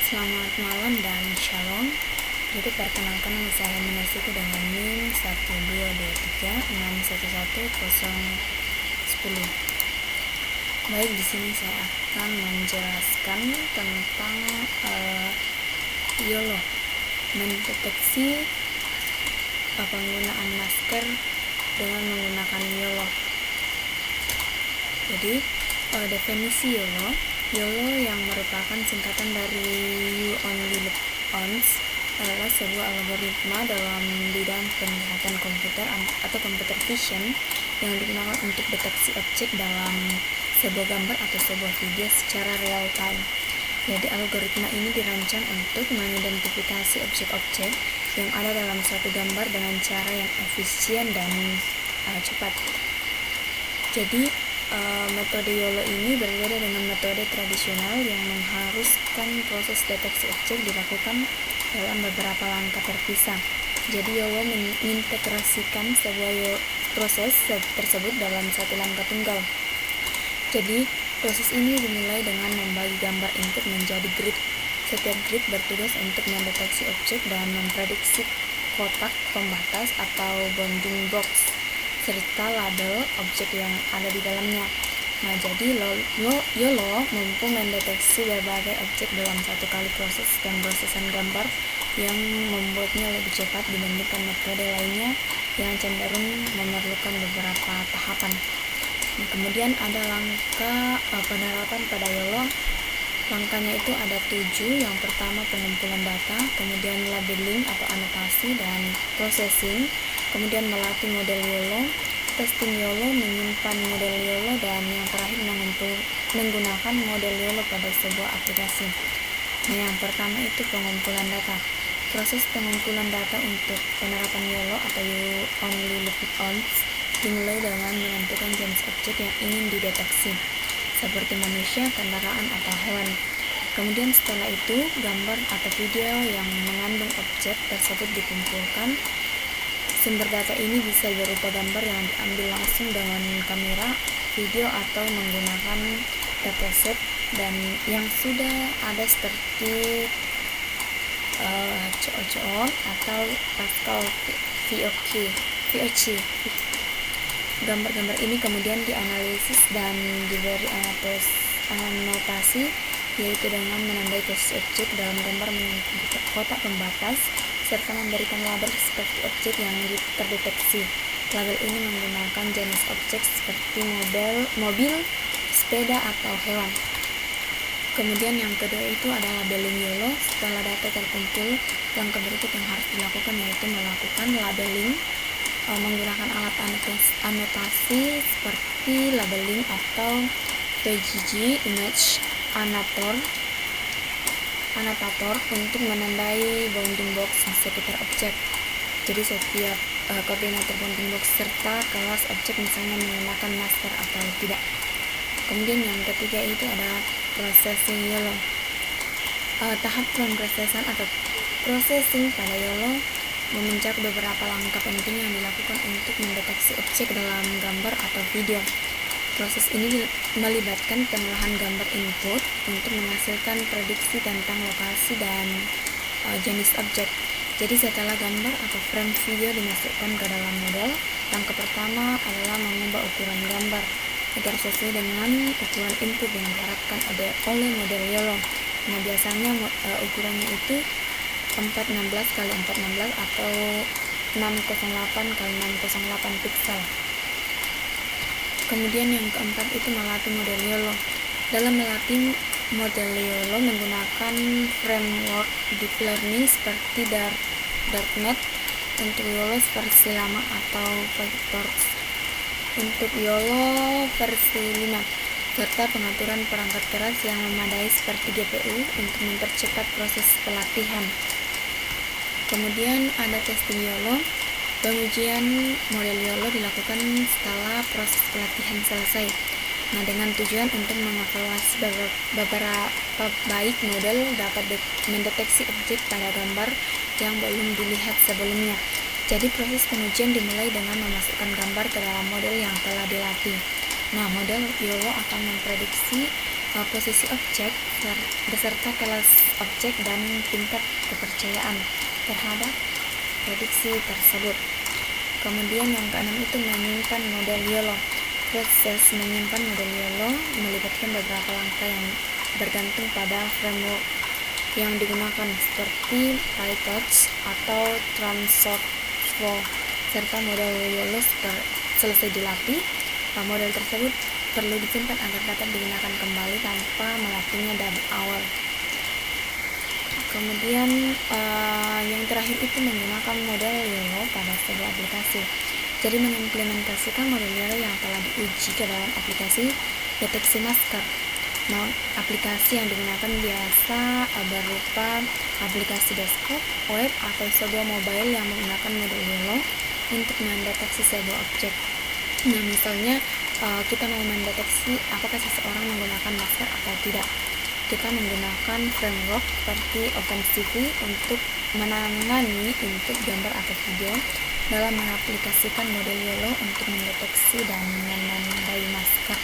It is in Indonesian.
Selamat malam dan shalom. Jadi perkenalkan nama saya Minasiku dengan NIM 12236111010. Baik, di sini saya akan menjelaskan tentang YOLO, mendeteksi penggunaan masker dengan menggunakan YOLO. Jadi definisi YOLO yang merupakan singkatan dari You Only Live Once adalah sebuah algoritma dalam bidang penglihatan komputer atau computer vision yang digunakan untuk deteksi objek dalam sebuah gambar atau sebuah video secara real time. Jadi algoritma ini dirancang untuk mengidentifikasi objek-objek yang ada dalam suatu gambar dengan cara yang efisien dan cepat. Jadi metode YOLO ini berbeda dengan metode tradisional yang mengharuskan proses deteksi objek dilakukan dalam beberapa langkah terpisah. Jadi YOLO mengintegrasikan sebuah proses tersebut dalam satu langkah tunggal. Jadi proses ini dimulai dengan membagi gambar input menjadi grid. Setiap grid bertugas untuk mendeteksi objek dan memprediksi kotak pembatas atau bounding box serta label objek yang ada di dalamnya. Nah, jadi YOLO mampu mendeteksi berbagai objek dalam satu kali proses dan prosesan gambar yang membuatnya lebih cepat dibandingkan metode lainnya yang cenderung memerlukan beberapa tahapan. Nah, kemudian ada langkah penerapan pada YOLO. Langkahnya itu ada 7. Yang pertama pengumpulan data, kemudian labeling atau anotasi dan processing, kemudian melatih model YOLO, testing YOLO, menyimpan model YOLO, dan yang terakhir menggunakan model YOLO pada sebuah aplikasi. Nah, yang pertama itu pengumpulan data. Proses pengumpulan data untuk penerapan YOLO atau You Only Live Once dimulai dengan menentukan jenis objek yang ingin dideteksi, seperti manusia, kendaraan, atau hewan. Kemudian setelah itu, gambar atau video yang mengandung objek tersebut dikumpulkan. Sumber data ini bisa berupa gambar yang diambil langsung dengan kamera, video, atau menggunakan dataset dan yang sudah ada seperti COCO atau Pascal VOC. Gambar-gambar ini kemudian dianalisis dan diberi anotasi, yaitu dengan menandai posisi objek dalam gambar mengikuti kotak pembatas serta memberikan label seperti objek yang terdeteksi. Label ini menggunakan jenis objek seperti mobil, sepeda, atau hewan. Kemudian yang kedua itu adalah labeling YOLO. Setelah data terkumpul, langkah berikut yang harus dilakukan yaitu melakukan labeling menggunakan alat anotasi seperti labeling atau PGG Image Annotator untuk menandai bounding box di sekitar objek. Jadi setiap koordinator bounding box serta kelas objek misalnya menggunakan masker atau tidak. Kemudian yang ketiga itu ada processing YOLO. Tahap pemrosesan atau processing pada YOLO mencakup beberapa langkah penting yang dilakukan untuk mendeteksi objek dalam gambar atau video. Proses ini melibatkan pengolahan gambar input untuk menghasilkan prediksi tentang lokasi dan jenis objek. Jadi setelah gambar atau frame video dimasukkan ke dalam model, langkah pertama adalah mengubah ukuran gambar agar sesuai dengan ukuran input yang diharapkan oleh model YOLO. Nah, biasanya ukurannya itu 416 x 416 atau 608 x 608 pixel. Kemudian yang keempat itu melatih model YOLO. Dalam melatih model YOLO menggunakan framework deep learning seperti DarkNet untuk YOLO versi lama atau PyTorch untuk YOLO versi 5, serta pengaturan perangkat keras yang memadai seperti GPU untuk mempercepat proses pelatihan. Kemudian ada testing YOLO. Pengujian model YOLO dilakukan setelah proses pelatihan selesai. Nah, dengan tujuan untuk mengevaluasi beberapa baik model dapat mendeteksi objek pada gambar yang belum dilihat sebelumnya. Jadi proses pengujian dimulai dengan memasukkan gambar ke dalam model yang telah dilatih. Nah, model YOLO akan memprediksi posisi objek beserta kelas objek dan tingkat kepercayaan terhadap prediksi tersebut. Kemudian yang keenam itu menyimpan model YOLO. Proses menyimpan model YOLO melibatkan beberapa langkah yang bergantung pada framework yang digunakan seperti PyTorch atau TransFlow, serta model YOLO selesai dilatih. Model tersebut perlu disimpan agar dapat digunakan kembali tanpa melatihnya dari awal. Kemudian yang terakhir itu menggunakan model YOLO pada sebuah aplikasi. Jadi mengimplementasikan model YOLO yang telah diuji ke dalam aplikasi deteksi masker. Nah, aplikasi yang digunakan biasa berupa aplikasi desktop, web, atau sebuah mobile yang menggunakan model YOLO untuk mendeteksi sebuah objek. Nah, misalnya kita mau mendeteksi apakah seseorang menggunakan masker atau tidak. Kita menggunakan framework seperti OpenCV untuk menangani input gambar atau video dalam mengaplikasikan model YOLO untuk mendeteksi dan menandai masker.